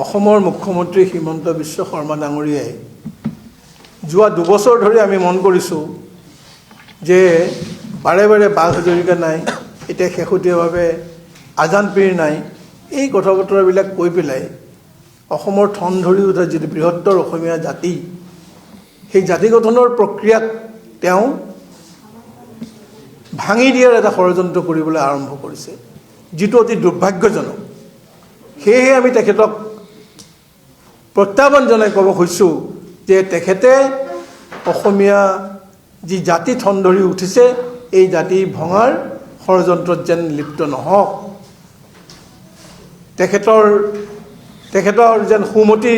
অসমৰ মুখ্যমন্ত্ৰী হিমন্ত বিশ্ব শৰ্মা ডাঙৰীয়াই যোৱা 2 বছৰ ধৰি আমি মন কৰিছোঁ যে বাৰে বাৰে বাঘ হাজৰিকা নাই, এতিয়া শেহতীয়াভাৱে আজান পীৰ নাই, এই কথা বতৰাবিলাক কৈ পেলাই অসমৰ ঠন ধৰি উঠা যিটো বৃহত্তৰ অসমীয়া জাতি, সেই জাতি গঠনৰ প্ৰক্ৰিয়াক তেওঁ ভাঙি দিয়াৰ এটা ষড়যন্ত্ৰ কৰিবলৈ আৰম্ভ কৰিছে, যিটো অতি দুৰ্ভাগ্যজনক। সেয়েহে আমি তেখেতক প্ৰত্যাহ্বান জনাই ক'ব খুজিছোঁ যে তেখেতে অসমীয়া যি জাতি ঠন ধৰি উঠিছে, এই জাতি ভঙাৰ ষড়যন্ত্ৰত যেন লিপ্ত নহওক। তেখেতৰ যেন সুমতি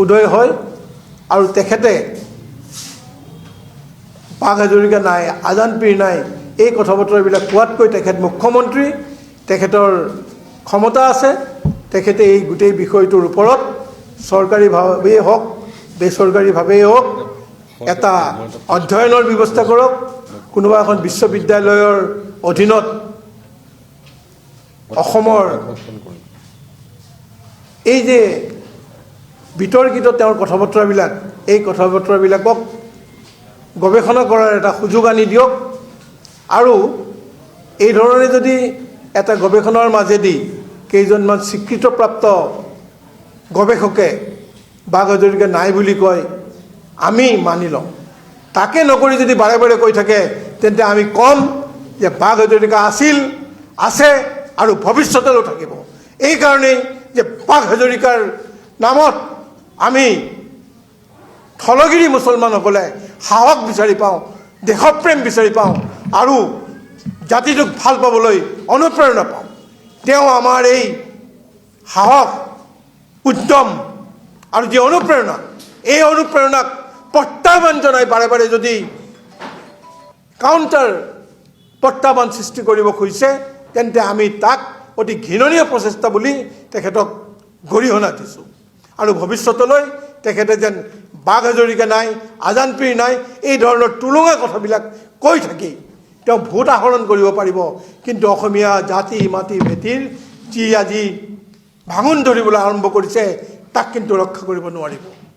উদয় হয় আৰু তেখেতে বাঘ হাজৰিকা নাই, আজান পীৰ নাই, এই কথা বতৰাবিলাক কোৱাতকৈ তেখেত মুখ্যমন্ত্ৰী, তেখেতৰ ক্ষমতা আছে, তেখেতে এই গোটেই বিষয়টোৰ ওপৰত চৰকাৰীভাৱেই হওক বেচৰকাৰীভাৱেই হওক এটা অধ্যয়নৰ ব্যৱস্থা কৰক। কোনোবা এখন বিশ্ববিদ্যালয়ৰ অধীনত অসমৰ এই যে বিতৰ্কিত তেওঁৰ কথা বতৰাবিলাক, এই কথা বতৰাবিলাকক গৱেষণা কৰাৰ এটা সুযোগ আনি দিয়ক। আৰু এই ধৰণে যদি এটা গৱেষণাৰ মাজেদি কেইজনমান স্বীকৃতপ্ৰাপ্ত গৱেষকে বাঘ হাজৰিকা নাই বুলি কয়, আমি মানি ল'ম। তাকে নকৰি যদি বাৰে বাৰে কৈ থাকে, তেন্তে আমি ক'ম যে বাঘ হাজৰিকা আছিল, আছে আৰু ভৱিষ্যতেও থাকিব। এইকাৰণেই যে বাঘ হাজৰিকাৰ নামত আমি থলগিৰি মুছলমানসকলে সাহস বিচাৰি পাওঁ, দেশপ্ৰেম বিচাৰি পাওঁ আৰু জাতিটোক ভাল পাবলৈ অনুপ্ৰেৰণা পাওঁ। তেওঁ আমাৰ এই সাহস, উদ্যম আৰু যি অনুপ্ৰেৰণা, এই অনুপ্ৰেৰণাক প্ৰত্যাহ্বান জনাই বাৰে বাৰে যদি কাউণ্টাৰ প্ৰত্যাহ্বান সৃষ্টি কৰিব খুজিছে, তেন্তে আমি তাক অতি ঘৃণনীয় প্ৰচেষ্টা বুলি তেখেতক গৰিহণা দিছোঁ। আৰু ভৱিষ্যতলৈ তেখেতে যেন বাঘ হাজৰিকা নাই, আজান পীৰ নাই, এই ধৰণৰ টুলুঙা কথাবিলাক কৈ থাকি তেওঁ ভোট আহৰণ কৰিব পাৰিব, কিন্তু অসমীয়া জাতি মাটি ভেটিৰ যি আজি ভাঙোন ধৰিবলৈ আৰম্ভ কৰিছে, তাক কিন্তু ৰক্ষা কৰিব নোৱাৰিব।